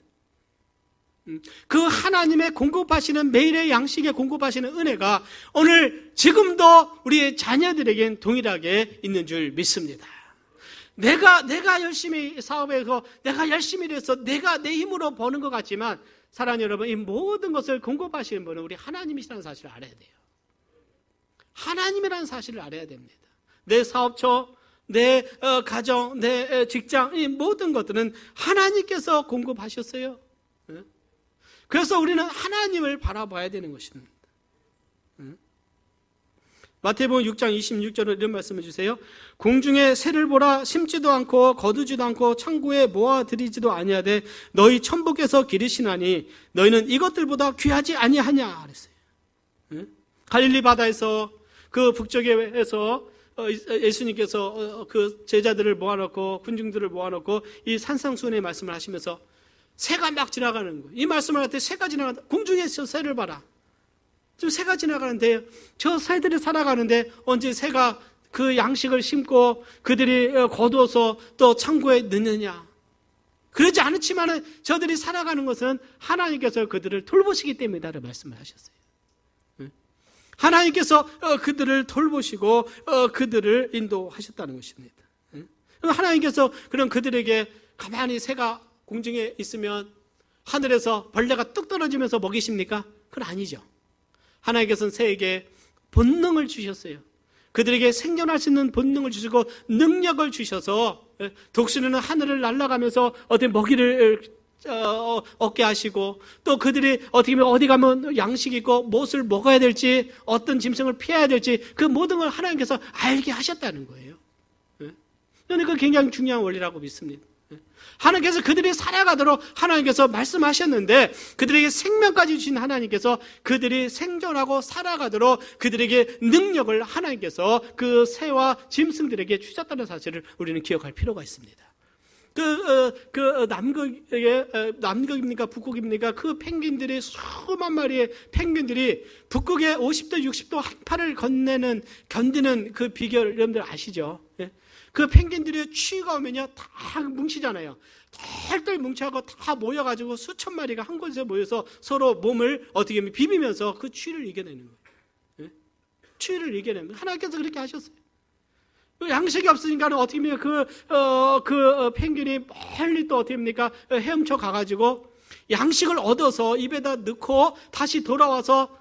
그 하나님의 공급하시는 매일의 양식에 공급하시는 은혜가 오늘 지금도 우리의 자녀들에겐 동일하게 있는 줄 믿습니다. 내가 열심히 사업해서 내가 열심히 일해서 내가 내 힘으로 버는 것 같지만 사랑하는 여러분, 이 모든 것을 공급하시는 분은 우리 하나님이시라는 사실을 알아야 돼요. 하나님이라는 사실을 알아야 됩니다. 내 사업처, 내 가정, 내 직장, 이 모든 것들은 하나님께서 공급하셨어요. 그래서 우리는 하나님을 바라봐야 되는 것입니다. 마태복음 6장 26절에 이런 말씀을 주세요. 공중에 새를 보라. 심지도 않고 거두지도 않고 창고에 모아들이지도 아니하되 너희 천부께서 기르시나니 너희는 이것들보다 귀하지 아니하냐 그랬어요. 갈릴리 바다에서 그 북쪽에서 예수님께서 그 제자들을 모아놓고 군중들을 모아놓고 이 산상수훈의 말씀을 하시면서 새가 막 지나가는 거예요. 이 말씀을 할 때 새가 지나간다. 공중에서 새를 봐라. 지금 새가 지나가는데 저 새들이 살아가는데 언제 새가 그 양식을 심고 그들이 거두어서 또 창고에 넣느냐. 그러지 않지만은 저들이 살아가는 것은 하나님께서 그들을 돌보시기 때문이다라고 말씀을 하셨어요. 하나님께서 그들을 돌보시고 그들을 인도하셨다는 것입니다. 하나님께서 그런 그들에게 가만히 새가 공중에 있으면 하늘에서 벌레가 뚝 떨어지면서 먹이십니까? 그건 아니죠. 하나님께서는 새에게 본능을 주셨어요. 그들에게 생존할 수 있는 본능을 주시고 능력을 주셔서 독수리는 하늘을 날아가면서 어떤 먹이를 얻게 하시고 또 그들이 어떻게 보면 어디 가면 양식이 있고 무엇을 먹어야 될지 어떤 짐승을 피해야 될지 그 모든 걸 하나님께서 알게 하셨다는 거예요. 그러니까 굉장히 중요한 원리라고 믿습니다. 하나님께서 그들이 살아가도록 하나님께서 말씀하셨는데 그들에게 생명까지 주신 하나님께서 그들이 생존하고 살아가도록 그들에게 능력을 하나님께서 그 새와 짐승들에게 주셨다는 사실을 우리는 기억할 필요가 있습니다. 남극입니까? 북극입니까? 그 펭귄들이 수만 마리의 펭귄들이 북극의 50도, 60도 한파를 견디는 그 비결 여러분들 아시죠? 그 펭귄들이 추위가 오면요 다 뭉치잖아요. 털털 뭉쳐하고 다 모여가지고 수천 마리가 한 곳에 모여서 서로 몸을 어떻게 하면 비비면서 그 추위를 이겨내는 거예요. 추위를 이겨내는 거예요. 하나님께서 그렇게 하셨어요. 양식이 없으니까 어떻게 하면 그 펭귄이 멀리 또 어떻게 합니까? 헤엄쳐 가가지고 양식을 얻어서 입에다 넣고 다시 돌아와서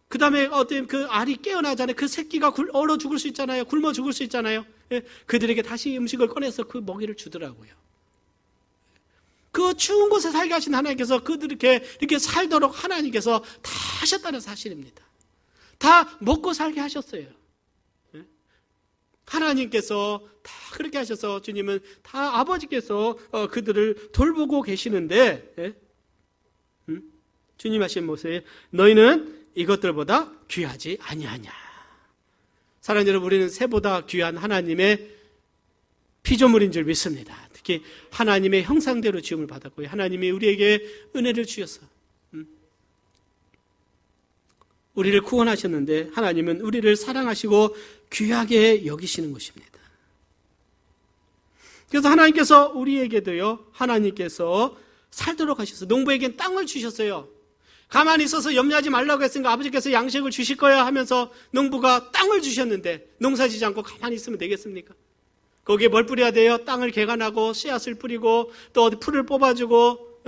그 다음에 어떤 그 알이 깨어나잖아요. 그 새끼가 얼어 죽을 수 있잖아요. 굶어 죽을 수 있잖아요. 그들에게 다시 음식을 꺼내서 그 먹이를 주더라고요. 그 추운 곳에 살게 하신 하나님께서 그들에게 이렇게 살도록 하나님께서 다 하셨다는 사실입니다. 다 먹고 살게 하셨어요. 하나님께서 다 그렇게 하셔서 주님은 다 아버지께서 그들을 돌보고 계시는데 주님 하신 모습에 너희는 이것들보다 귀하지 아니하냐. 사랑하는 여러분, 우리는 새보다 귀한 하나님의 피조물인 줄 믿습니다. 특히 하나님의 형상대로 지음을 받았고요. 하나님이 우리에게 은혜를 주셔서 우리를 구원하셨는데 하나님은 우리를 사랑하시고 귀하게 여기시는 것입니다. 그래서 하나님께서 우리에게도요, 하나님께서 살도록 하셔서 농부에겐 땅을 주셨어요. 가만히 있어서 염려하지 말라고 했으니까 아버지께서 양식을 주실 거야 하면서 농부가 땅을 주셨는데 농사지지 않고 가만히 있으면 되겠습니까? 거기에 뭘 뿌려야 돼요? 땅을 개간하고 씨앗을 뿌리고 또 어디 풀을 뽑아주고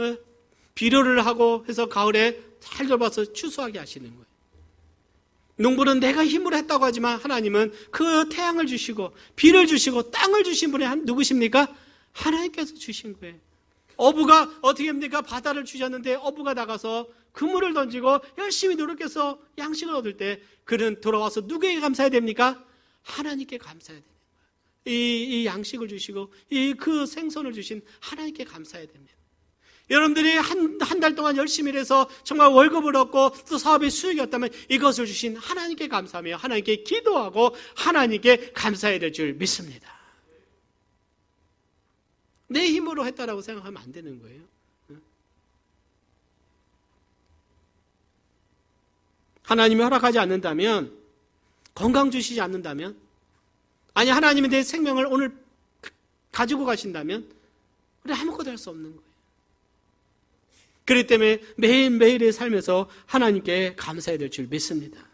비료를 하고 해서 가을에 잘 돌봐서 추수하게 하시는 거예요. 농부는 내가 힘으로 했다고 하지만 하나님은 그 태양을 주시고 비를 주시고 땅을 주신 분이 누구십니까? 하나님께서 주신 거예요. 어부가 어떻게 합니까? 바다를 주셨는데 어부가 나가서 그물을 던지고 열심히 노력해서 양식을 얻을 때 그는 돌아와서 누구에게 감사해야 됩니까? 하나님께 감사해야 됩니다. 이 양식을 주시고 그 생선을 주신 하나님께 감사해야 됩니다. 여러분들이 한 달 동안 열심히 일해서 정말 월급을 얻고 또 사업의 수익이 없다면 이것을 주신 하나님께 감사하며 하나님께 기도하고 하나님께 감사해야 될 줄 믿습니다. 내 힘으로 했다라고 생각하면 안 되는 거예요. 하나님이 허락하지 않는다면, 건강 주시지 않는다면, 아니 하나님이 내 생명을 오늘 가지고 가신다면 우리 아무것도 할 수 없는 거예요. 그렇기 때문에 매일매일의 삶에서 하나님께 감사해야 될 줄 믿습니다.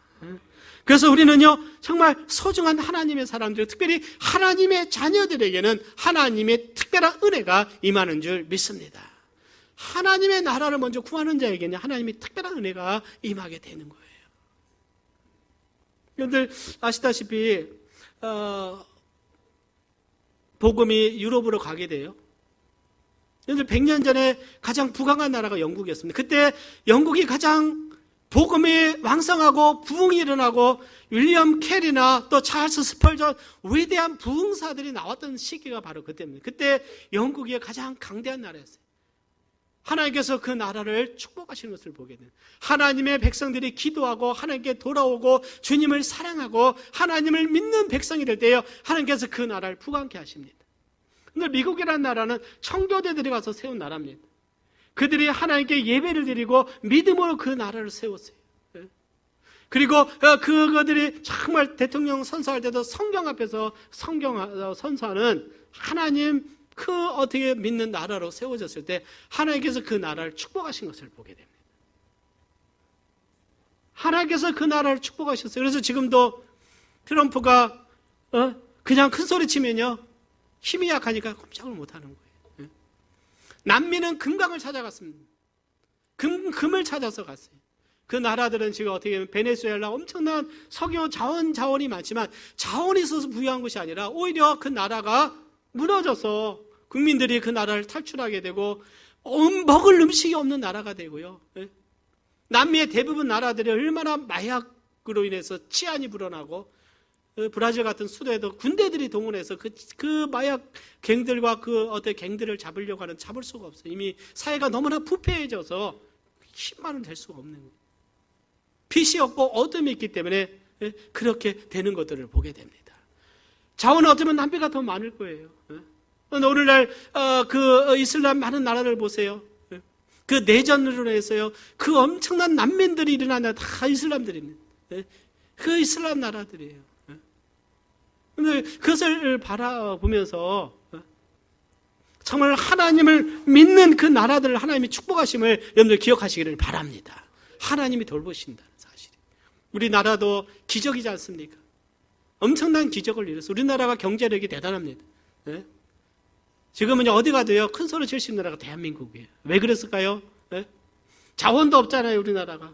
그래서 우리는요, 정말 소중한 하나님의 사람들, 특별히 하나님의 자녀들에게는 하나님의 특별한 은혜가 임하는 줄 믿습니다. 하나님의 나라를 먼저 구하는 자에게는 하나님의 특별한 은혜가 임하게 되는 거예요. 여러분들 아시다시피 복음이 유럽으로 가게 돼요. 여러분들 100년 전에 가장 부강한 나라가 영국이었습니다. 그때 영국이 가장 복음이 왕성하고 부흥이 일어나고 윌리엄 캐리나 또 찰스 스펄전 위대한 부흥사들이 나왔던 시기가 바로 그때입니다. 그때 영국이 가장 강대한 나라였어요. 하나님께서 그 나라를 축복하시는 것을 보게 돼요. 하나님의 백성들이 기도하고 하나님께 돌아오고 주님을 사랑하고 하나님을 믿는 백성이 될 때요, 하나님께서 그 나라를 부강케 하십니다. 근데 미국이라는 나라는 청교도들이 가서 세운 나라입니다. 그들이 하나님께 예배를 드리고 믿음으로 그 나라를 세웠어요. 그리고 그들이 정말 대통령 선서할 때도 성경 앞에서 성경 선서하는 하나님 그 어떻게 믿는 나라로 세워졌을 때 하나님께서 그 나라를 축복하신 것을 보게 됩니다. 하나님께서 그 나라를 축복하셨어요. 그래서 지금도 트럼프가 그냥 큰 소리 치면요, 힘이 약하니까 꼼짝을 못하는 거예요. 난민은 금강을 찾아갔습니다. 금을 찾아서 갔어요. 그 나라들은 지금 어떻게 보면 베네수엘라 엄청난 석유 자원이 많지만 자원이 있어서 부유한 것이 아니라 오히려 그 나라가 무너져서 국민들이 그 나라를 탈출하게 되고 먹을 음식이 없는 나라가 되고요. 남미의 대부분 나라들이 얼마나 마약으로 인해서 치안이 불어나고 브라질 같은 수도에도 군대들이 동원해서 그 마약 갱들과 그 어떤 갱들을 잡으려고 하는 잡을 수가 없어요. 이미 사회가 너무나 부패해져서 힘만은 될 수가 없는 거예요. 빛이 없고 어둠이 있기 때문에 그렇게 되는 것들을 보게 됩니다. 자원은 어쩌면 남미가 더 많을 거예요. 오늘날 그 이슬람 많은 나라를 보세요. 그 내전으로 해서요, 그 엄청난 난민들이 일어나는 다 이슬람들입니다. 그 이슬람 나라들이에요. 근데 그것을 바라보면서 정말 하나님을 믿는 그 나라들을 하나님이 축복하심을 여러분들 기억하시기를 바랍니다. 하나님이 돌보신다는 사실이. 우리나라도 기적이지 않습니까? 엄청난 기적을 이뤘어요. 우리나라가 경제력이 대단합니다. 지금은 어디 가도요, 큰 소리 칠 수 있는 나라가 대한민국이에요. 왜 그랬을까요? 자원도 없잖아요, 우리나라가.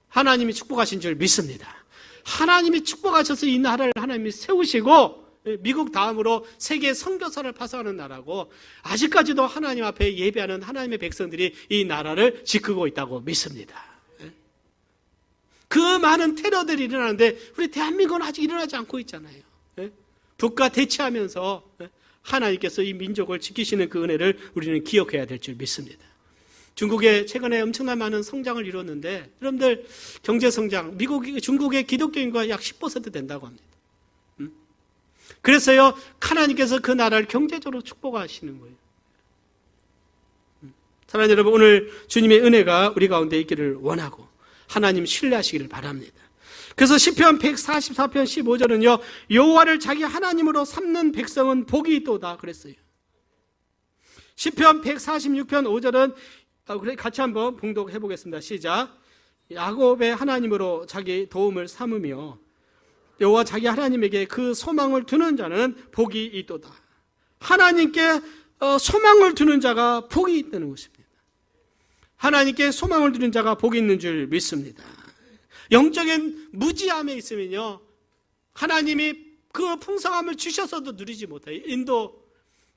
하나님이 축복하신 줄 믿습니다. 하나님이 축복하셔서 이 나라를 하나님이 세우시고 미국 다음으로 세계 선교사를 파송하는 나라고, 아직까지도 하나님 앞에 예배하는 하나님의 백성들이 이 나라를 지키고 있다고 믿습니다. 그 많은 테러들이 일어나는데 우리 대한민국은 아직 일어나지 않고 있잖아요. 북과 대치하면서 하나님께서 이 민족을 지키시는 그 은혜를 우리는 기억해야 될 줄 믿습니다. 중국에 최근에 엄청난 많은 성장을 이뤘는데, 여러분들 경제 성장, 중국의 기독교 인구가 약 10% 된다고 합니다. 그래서요, 하나님께서 그 나라를 경제적으로 축복하시는 거예요. 사랑하는 여러분, 오늘 주님의 은혜가 우리 가운데 있기를 원하고 하나님 신뢰하시기를 바랍니다. 그래서 시편 144편 15절은요, 여호와를 자기 하나님으로 삼는 백성은 복이 있도다 그랬어요. 시편 146편 5절은 같이 한번 봉독해 보겠습니다. 시작. 야곱의 하나님으로 자기 도움을 삼으며 여호와 자기 하나님에게 그 소망을 두는 자는 복이 있도다. 하나님께 소망을 두는 자가 복이 있다는 것입니다. 하나님께 소망을 두는 자가 복이 있는 줄 믿습니다. 영적인 무지함에 있으면요, 하나님이 그 풍성함을 주셔서도 누리지 못해요. 인도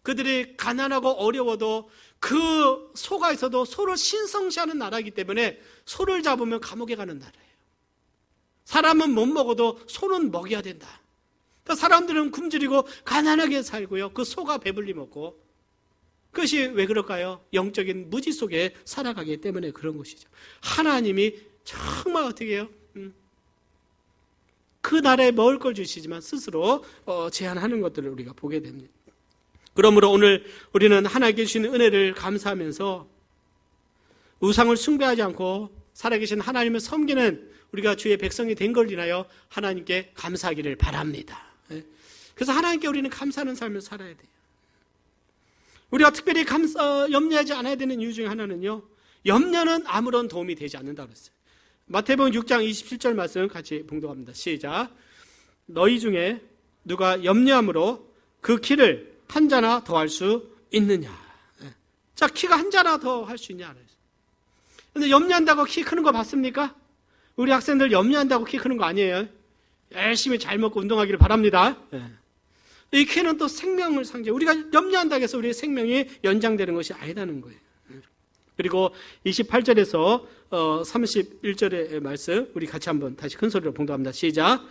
그들이 가난하고 어려워도 그 소가 있어도 소를 신성시하는 나라이기 때문에 소를 잡으면 감옥에 가는 나라예요. 사람은 못 먹어도 소는 먹여야 된다. 그러니까 사람들은 굶주리고 가난하게 살고요, 그 소가 배불리 먹고. 그것이 왜 그럴까요? 영적인 무지 속에 살아가기 때문에 그런 것이죠. 하나님이 정말 어떻게 해요? 그 나라에 먹을 걸 주시지만 스스로 제한하는 것들을 우리가 보게 됩니다. 그러므로 오늘 우리는 하나님께 주시는 은혜를 감사하면서 우상을 숭배하지 않고 살아계신 하나님을 섬기는 우리가 주의 백성이 된 걸 인하여 하나님께 감사하기를 바랍니다. 그래서 하나님께 우리는 감사하는 삶을 살아야 돼요. 우리가 특별히 염려하지 않아야 되는 이유 중에 하나는요, 염려는 아무런 도움이 되지 않는다고 그랬어요. 마태복음 6장 27절 말씀 같이 봉독합니다. 시작. 너희 중에 누가 염려함으로 그 키를 한 자나 더 할 수 있느냐. 자, 키가 한 자나 더 할 수 있냐. 근데 염려한다고 키 크는 거 봤습니까? 우리 학생들 염려한다고 키 크는 거 아니에요. 열심히 잘 먹고 운동하기를 바랍니다. 이 키는 또 생명을 상징해. 우리가 염려한다고 해서 우리의 생명이 연장되는 것이 아니다는 거예요. 그리고 28절에서 31절의 말씀 우리 같이 한번 다시 큰 소리로 봉독합니다. 시작.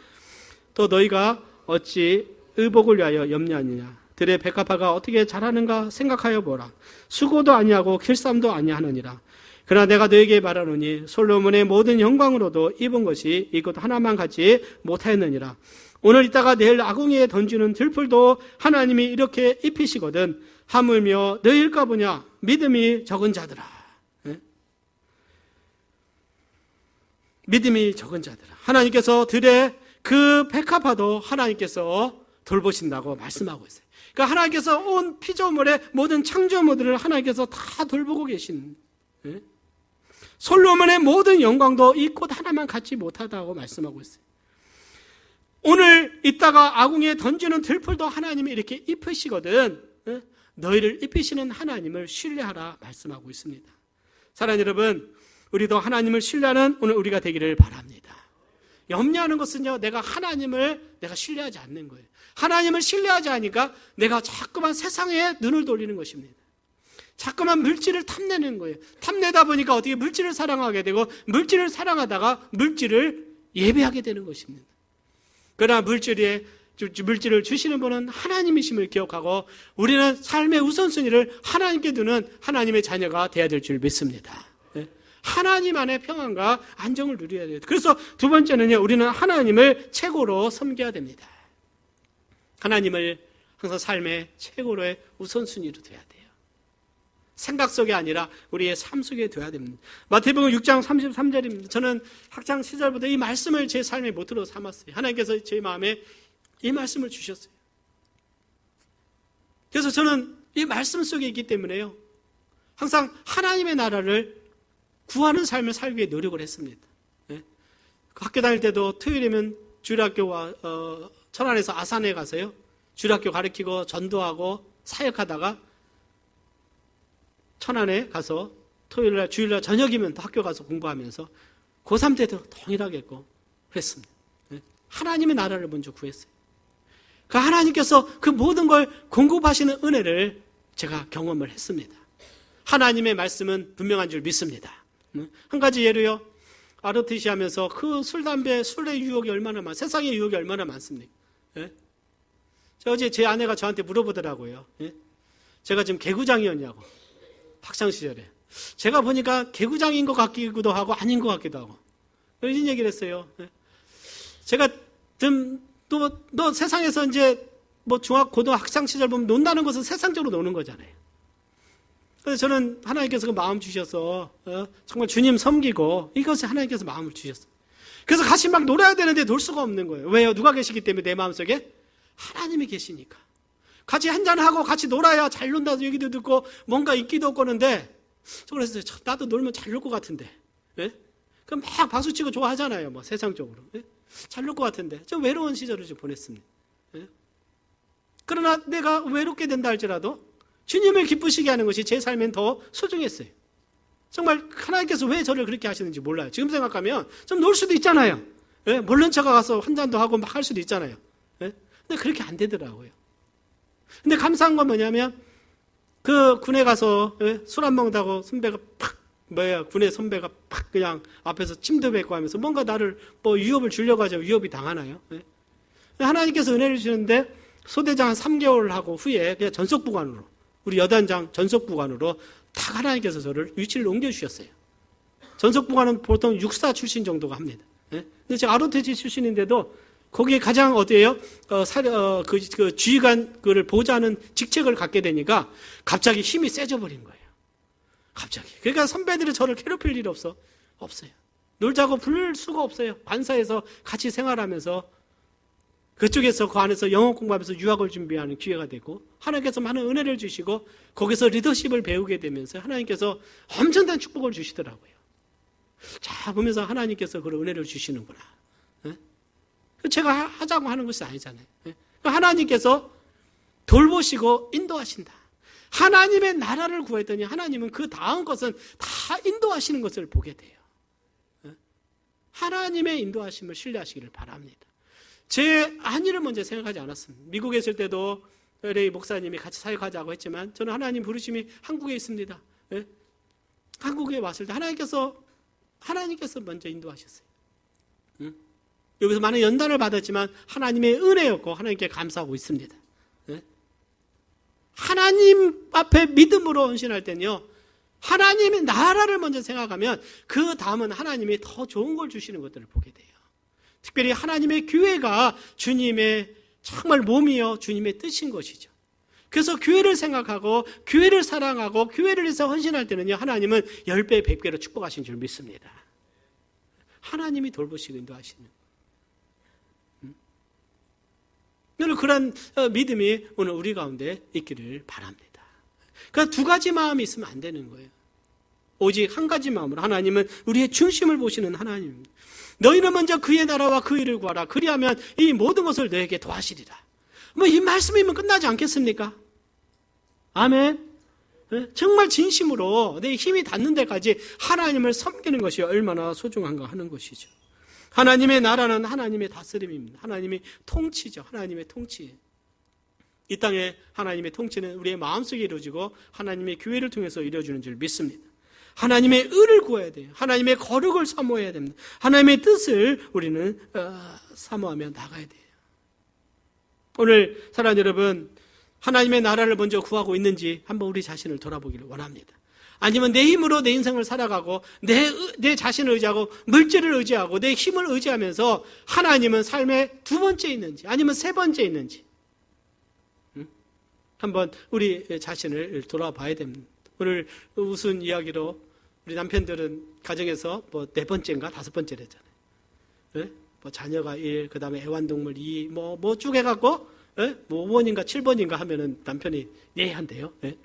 또 너희가 어찌 의복을 위하여 염려하느냐. 들의 백합화가 어떻게 자라는가 생각하여 보라. 수고도 아니하고 길쌈도 아니하느니라. 그러나 내가 너에게 말하노니 솔로몬의 모든 영광으로도 입은 것이 이것 하나만 갖지 못하였느니라. 오늘 있다가 내일 아궁이에 던지는 들풀도 하나님이 이렇게 입히시거든. 하물며 너희일까 보냐. 믿음이 적은 자들아. 믿음이 적은 자들아. 하나님께서 들의 그 백합화도 하나님께서 돌보신다고 말씀하고 있어요. 그러니까 하나님께서 온 피조물의 모든 창조물들을 하나님께서 다 돌보고 계신, 솔로몬의 모든 영광도 이 꽃 하나만 갖지 못하다고 말씀하고 있어요. 오늘 있다가 아궁이에 던지는 들풀도 하나님이 이렇게 입히시거든. 너희를 입히시는 하나님을 신뢰하라 말씀하고 있습니다. 사랑하는 여러분, 우리도 하나님을 신뢰하는 오늘 우리가 되기를 바랍니다. 염려하는 것은요, 내가 하나님을 내가 신뢰하지 않는 거예요. 하나님을 신뢰하지 않으니까 내가 자꾸만 세상에 눈을 돌리는 것입니다. 자꾸만 물질을 탐내는 거예요. 탐내다 보니까 어떻게 물질을 사랑하게 되고 물질을 사랑하다가 물질을 예배하게 되는 것입니다. 그러나 물질을 주시는 분은 하나님이심을 기억하고 우리는 삶의 우선순위를 하나님께 두는 하나님의 자녀가 되어야 될 줄 믿습니다. 하나님 안에 평안과 안정을 누려야 돼요. 그래서 두 번째는요, 우리는 하나님을 최고로 섬겨야 됩니다. 하나님을 항상 삶의 최고로의 우선순위로 둬야 돼요. 생각 속에 아니라 우리의 삶 속에 둬야 됩니다. 마태복음 6장 33절입니다. 저는 학창 시절부터 이 말씀을 제 삶의 모토로 삼았어요. 하나님께서 제 마음에 이 말씀을 주셨어요. 그래서 저는 이 말씀 속에 있기 때문에요, 항상 하나님의 나라를 구하는 삶을 살기 위해 노력을 했습니다. 학교 다닐 때도 토요일이면 주일학교와 천안에서 아산에 가서요, 주일학교 가르치고 전도하고 사역하다가 천안에 가서 토요일날 주일날 저녁이면 또 학교 가서 공부하면서 고3 때도 동일하게 했고 그랬습니다. 하나님의 나라를 먼저 구했어요. 그 하나님께서 그 모든 걸 공급하시는 은혜를 제가 경험을 했습니다. 하나님의 말씀은 분명한 줄 믿습니다. 한 가지 예로요, ROTC 하면서 그 술, 담배, 술의 유혹이 얼마나 세상의 유혹이 얼마나 많습니까? 어제 제 아내가 저한테 물어보더라고요. 제가 지금 개구장이었냐고, 학창시절에. 제가 보니까 개구장인 것 같기도 하고 아닌 것 같기도 하고 이런 얘기를 했어요. 제가 너 세상에서 이제 뭐 중학, 고등 학창시절 보면 논다는 것은 세상적으로 노는 거잖아요. 그래서 저는 하나님께서 그 마음 주셔서 정말 주님 섬기고 이것이 하나님께서 마음을 주셨어요. 그래서 같이 막 놀아야 되는데 놀 수가 없는 거예요. 왜요? 누가 계시기 때문에 내 마음속에? 하나님이 계시니까. 같이 한잔하고 같이 놀아야 잘 논다는 얘기도 듣고 뭔가 인기도 얻고 하는데, 그래서 나도 놀면 잘 놀 것 같은데, 그럼 막 박수치고 좋아하잖아요, 뭐 세상적으로. 잘 놀 것 같은데 좀 외로운 시절을 좀 보냈습니다. 그러나 내가 외롭게 된다 할지라도 주님을 기쁘시게 하는 것이 제 삶엔 더 소중했어요. 정말 하나님께서 왜 저를 그렇게 하시는지 몰라요. 지금 생각하면 좀 놀 수도 있잖아요. 모른 척 가서 한 잔도 하고 막 할 수도 있잖아요. 근데 그렇게 안 되더라고요. 근데 감사한 건 뭐냐면 그 군에 가서 술 안 먹는다고 선배가 군의 선배가 팍 그냥 앞에서 침도 뱉고 하면서 뭔가 나를 뭐 위협을 주려고 하죠. 위협이 당하나요? 하나님께서 은혜를 주시는데 소대장 한 3개월 하고 후에 그냥 전속부관으로, 우리 여단장 전속부관으로 다 하나님께서 저를 위치를 옮겨주셨어요. 전속부관은 보통 육사 출신 정도가 합니다. 근데 제가 ROTC 출신인데도 거기에 가장 어디예요? 그 지휘관 그를 보좌하는 직책을 갖게 되니까 갑자기 힘이 세져 버린 거예요. 갑자기. 그러니까 선배들이 저를 괴롭힐 일이 없어요. 놀자고 부를 수가 없어요. 관사에서 같이 생활하면서 그쪽에서 그 안에서 영어 공부하면서 유학을 준비하는 기회가 되고 하나님께서 많은 은혜를 주시고 거기서 리더십을 배우게 되면서 하나님께서 엄청난 축복을 주시더라고요. 자, 보면서 하나님께서 그런 은혜를 주시는구나. 제가 하자고 하는 것이 아니잖아요. 하나님께서 돌보시고 인도하신다. 하나님의 나라를 구했더니 하나님은 그 다음 것은 다 인도하시는 것을 보게 돼요. 하나님의 인도하심을 신뢰하시기를 바랍니다. 제 안위를 먼저 생각하지 않았습니다. 미국에 있을 때도 레이 목사님이 같이 사역하자고 했지만 저는 하나님 부르심이 한국에 있습니다. 한국에 왔을 때 하나님께서 먼저 인도하셨어요. 응? 여기서 많은 연단을 받았지만 하나님의 은혜였고 하나님께 감사하고 있습니다. 네? 하나님 앞에 믿음으로 헌신할 때는요, 하나님의 나라를 먼저 생각하면 그 다음은 하나님이 더 좋은 걸 주시는 것들을 보게 돼요. 특별히 하나님의 교회가 주님의 정말 몸이요 주님의 뜻인 것이죠. 그래서 교회를 생각하고 교회를 사랑하고 교회를 위해서 헌신할 때는요, 하나님은 10배 100배로 축복하신 줄 믿습니다. 하나님이 돌보시고 인도하시는. 오늘 그런 믿음이 오늘 우리 가운데 있기를 바랍니다. 그러니까 두 가지 마음이 있으면 안 되는 거예요. 오직 한 가지 마음으로. 하나님은 우리의 중심을 보시는 하나님입니다. 너희는 먼저 그의 나라와 그 일을 구하라. 그리하면 이 모든 것을 너에게 더하시리라. 뭐 이 말씀이면 끝나지 않겠습니까? 아멘. 정말 진심으로 내 힘이 닿는 데까지 하나님을 섬기는 것이 얼마나 소중한가 하는 것이죠. 하나님의 나라는 하나님의 다스림입니다. 하나님의 통치죠. 하나님의 통치. 이 땅에 하나님의 통치는 우리의 마음속에 이루어지고 하나님의 교회를 통해서 이루어지는 줄 믿습니다. 하나님의 의를 구해야 돼요. 하나님의 거룩을 사모해야 됩니다. 하나님의 뜻을 우리는 사모하며 나가야 돼요. 오늘 사랑하는 여러분, 하나님의 나라를 먼저 구하고 있는지 한번 우리 자신을 돌아보기를 원합니다. 아니면 내 힘으로 내 인생을 살아가고 내 자신을 의지하고 물질을 의지하고 내 힘을 의지하면서 하나님은 삶의 두 번째 있는지 아니면 세 번째 있는지 한번 우리 자신을 돌아봐야 됩니다. 오늘 무슨 이야기로 우리 남편들은 가정에서 뭐 4번째인가 5번째랬잖아요. 네? 뭐 자녀가 1, 그 다음에 애완동물 2, 뭐 쭉 해갖고, 네? 뭐 5번인가 7번인가 하면은 남편이 네 한대요. 네?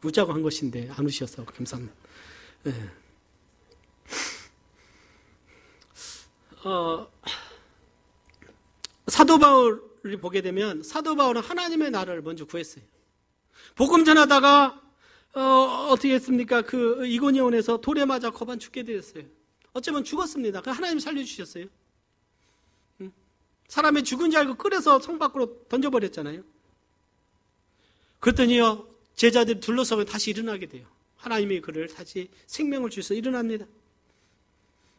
웃자고 한 것인데 안 우셨어. 감사합니다. 네. 사도 바울을 보게 되면 사도 바울은 하나님의 나라를 먼저 구했어요. 복음 전하다가 어떻게 했습니까? 그 이고니온에서 돌에 맞아 거반 죽게 되었어요. 어쩌면 죽었습니다. 하나님 살려주셨어요. 사람이 죽은 줄 알고 끌어서 성 밖으로 던져버렸잖아요. 그랬더니요, 제자들이 둘러서면 다시 일어나게 돼요. 하나님이 그를 다시 생명을 주셔서 일어납니다.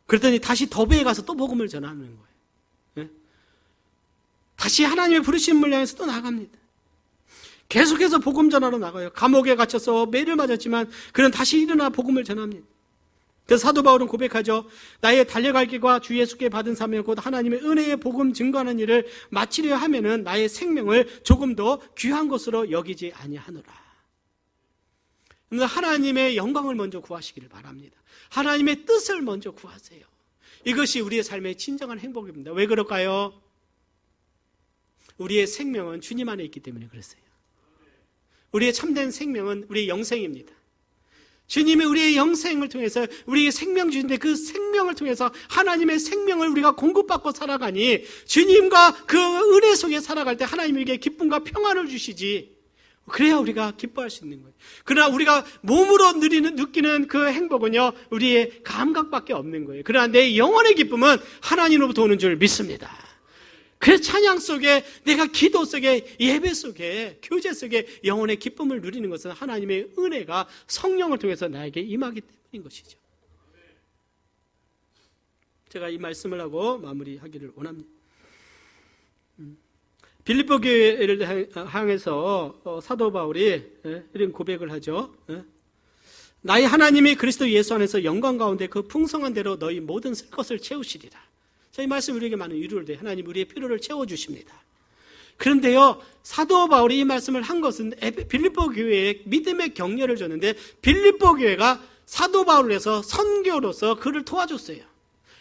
그랬더니 다시 더베에 가서 또 복음을 전하는 거예요. 네? 다시 하나님의 부르심을 향해서 또 나갑니다. 계속해서 복음 전하러 나가요. 감옥에 갇혀서 매를 맞았지만 그는 다시 일어나 복음을 전합니다. 그래서 사도 바울은 고백하죠. 나의 달려갈 길과 주 예수께 받은 사명 곧 하나님의 은혜의 복음 증거하는 일을 마치려 하면은 나의 생명을 조금 더 귀한 것으로 여기지 아니하노라. 하나님의 영광을 먼저 구하시기를 바랍니다. 하나님의 뜻을 먼저 구하세요. 이것이 우리의 삶의 진정한 행복입니다. 왜 그럴까요? 우리의 생명은 주님 안에 있기 때문에 그랬어요. 우리의 참된 생명은 우리의 영생입니다. 주님이 우리의 영생을 통해서 우리의 생명 주신데 그 생명을 통해서 하나님의 생명을 우리가 공급받고 살아가니 주님과 그 은혜 속에 살아갈 때 하나님에게 기쁨과 평안을 주시지. 그래야 우리가 기뻐할 수 있는 거예요. 그러나 우리가 몸으로 느끼는 그 행복은요, 우리의 감각밖에 없는 거예요. 그러나 내 영혼의 기쁨은 하나님으로부터 오는 줄 믿습니다. 그래서 찬양 속에, 내가 기도 속에, 예배 속에, 교제 속에 영혼의 기쁨을 누리는 것은 하나님의 은혜가 성령을 통해서 나에게 임하기 때문인 것이죠. 제가 이 말씀을 하고 마무리하기를 원합니다. 빌립보 교회를 향해서 사도 바울이 이런 고백을 하죠. 나의 하나님이 그리스도 예수 안에서 영광 가운데 그 풍성한 대로 너희 모든 쓸 것을 채우시리라. 이 말씀 우리에게 많은 위로를 돼요. 하나님 우리의 필요를 채워주십니다. 그런데요, 사도 바울이 이 말씀을 한 것은 빌립보 교회에 믿음의 격려를 줬는데 빌립보 교회가 사도 바울을 해서 선교로서 그를 도와줬어요.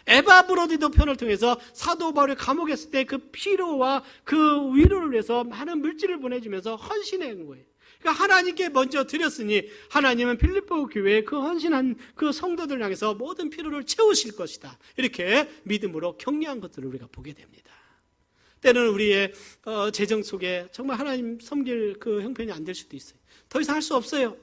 에바브로디도 편을 통해서 사도 바울이 감옥에 있을 때 그 피로와 그 위로를 위해서 많은 물질을 보내주면서 헌신한 거예요. 그러니까 하나님께 먼저 드렸으니 하나님은 빌립보 교회에 그 헌신한 그 성도들 향해서 모든 필요를 채우실 것이다. 이렇게 믿음으로 격려한 것들을 우리가 보게 됩니다. 때로는 우리의 재정 속에 정말 하나님 섬길 그 형편이 안 될 수도 있어요. 더 이상 할 수 없어요.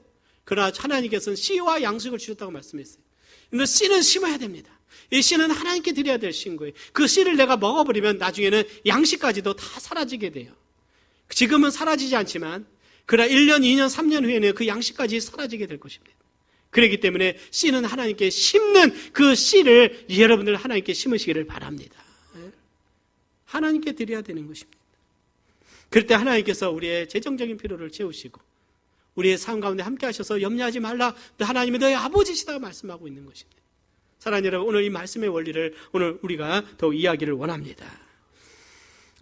그러나 하나님께서는 씨와 양식을 주셨다고 말씀했어요. 근데 씨는 심어야 됩니다. 이 씨는 하나님께 드려야 될 씨인 거예요. 그 씨를 내가 먹어버리면 나중에는 양식까지도 다 사라지게 돼요. 지금은 사라지지 않지만 그러나 1년, 2년, 3년 후에는 그 양식까지 사라지게 될 것입니다. 그렇기 때문에 씨는 하나님께 심는 그 씨를 여러분들 하나님께 심으시기를 바랍니다. 하나님께 드려야 되는 것입니다. 그럴 때 하나님께서 우리의 재정적인 필요를 채우시고 우리의 삶 가운데 함께 하셔서 염려하지 말라. 하나님이 너의 아버지시다고 말씀하고 있는 것입니다. 사랑하는 여러분, 오늘 이 말씀의 원리를 오늘 우리가 더욱 이해하기를 원합니다.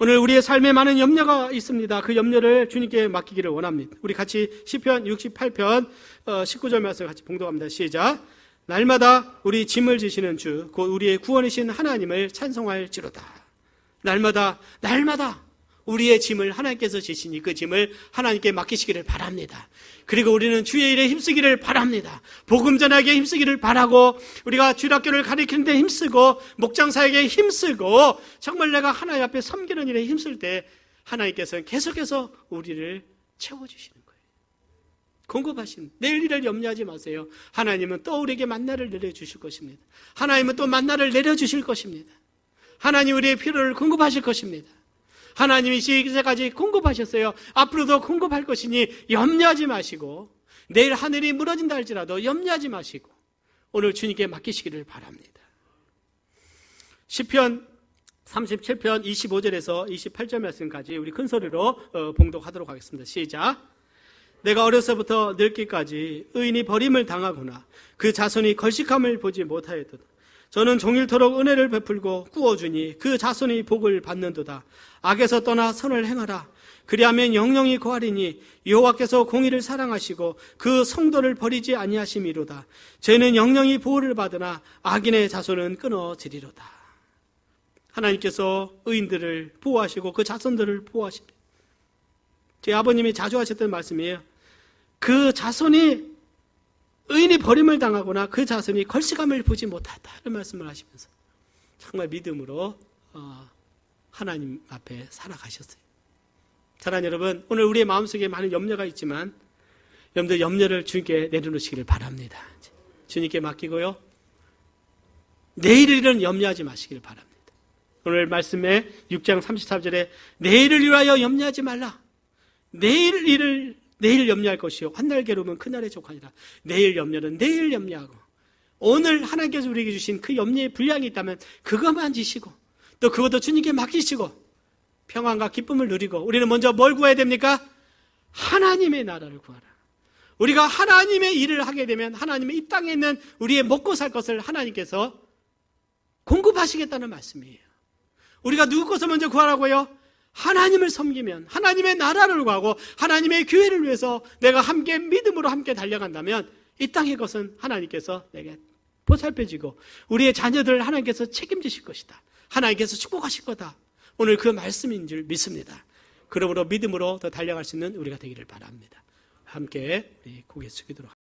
오늘 우리의 삶에 많은 염려가 있습니다. 그 염려를 주님께 맡기기를 원합니다. 우리 같이 시편 68편 19절 말씀 같이 봉독합니다. 시작. 날마다 우리 짐을 지시는 주 곧 우리의 구원이신 하나님을 찬송할지로다. 날마다 우리의 짐을 하나님께서 지시니 그 짐을 하나님께 맡기시기를 바랍니다. 그리고 우리는 주의 일에 힘쓰기를 바랍니다. 복음 전하기에 힘쓰기를 바라고 우리가 주일학교를 가리키는 데 힘쓰고 목장사에게 힘쓰고 정말 내가 하나님 앞에 섬기는 일에 힘쓸 때 하나님께서는 계속해서 우리를 채워주시는 거예요. 공급하신 내일 일을 염려하지 마세요. 하나님은 또 우리에게 만나를 내려주실 것입니다. 하나님은 또 만나를 내려주실 것입니다. 하나님 우리의 필요를 공급하실 것입니다. 하나님이 이제까지 공급하셨어요. 앞으로도 공급할 것이니 염려하지 마시고 내일 하늘이 무너진다 할지라도 염려하지 마시고 오늘 주님께 맡기시기를 바랍니다. 시편 37편 25절에서 28절 말씀까지 우리 큰 소리로 봉독하도록 하겠습니다. 시작. 내가 어려서부터 늙기까지 의인이 버림을 당하거나 그 자손이 걸식함을 보지 못하였도다. 저는 종일토록 은혜를 베풀고 꾸어주니 그 자손이 복을 받는도다. 악에서 떠나 선을 행하라. 그리하면 영영이 거하리니 여호와께서 공의를 사랑하시고 그 성도를 버리지 아니하심이로다. 죄는 영영이 보호를 받으나 악인의 자손은 끊어지리로다. 하나님께서 의인들을 보호하시고 그 자손들을 보호하십니다. 제 아버님이 자주 하셨던 말씀이에요. 그 자손이 의인이 버림을 당하거나 그 자손이 걸식함을 보지 못하다 이런 말씀을 하시면서 정말 믿음으로 하나님 앞에 살아가셨어요. 사랑하는 여러분, 오늘 우리의 마음속에 많은 염려가 있지만 여러분들 염려를 주님께 내려놓으시기를 바랍니다. 주님께 맡기고요. 내일 일은 염려하지 마시기를 바랍니다. 오늘 말씀에 6장 34절에 내일을 위하여 염려하지 말라. 내일 염려할 것이요 한날 괴로움은 그날의 족하니라. 내일 염려는 내일 염려하고 오늘 하나님께서 우리에게 주신 그 염려의 분량이 있다면 그것만 지시고 또 그것도 주님께 맡기시고 평안과 기쁨을 누리고 우리는 먼저 뭘 구해야 됩니까? 하나님의 나라를 구하라. 우리가 하나님의 일을 하게 되면 하나님의 이 땅에 있는 우리의 먹고 살 것을 하나님께서 공급하시겠다는 말씀이에요. 우리가 누구 것을 먼저 구하라고요? 하나님을 섬기면 하나님의 나라를 구하고 하나님의 교회를 위해서 내가 함께 믿음으로 함께 달려간다면 이 땅의 것은 하나님께서 내게 보살펴지고 우리의 자녀들을 하나님께서 책임지실 것이다. 하나님께서 축복하실 거다. 오늘 그 말씀인 줄 믿습니다. 그러므로 믿음으로 더 달려갈 수 있는 우리가 되기를 바랍니다. 함께 우리 고개 숙이도록 하겠습니다.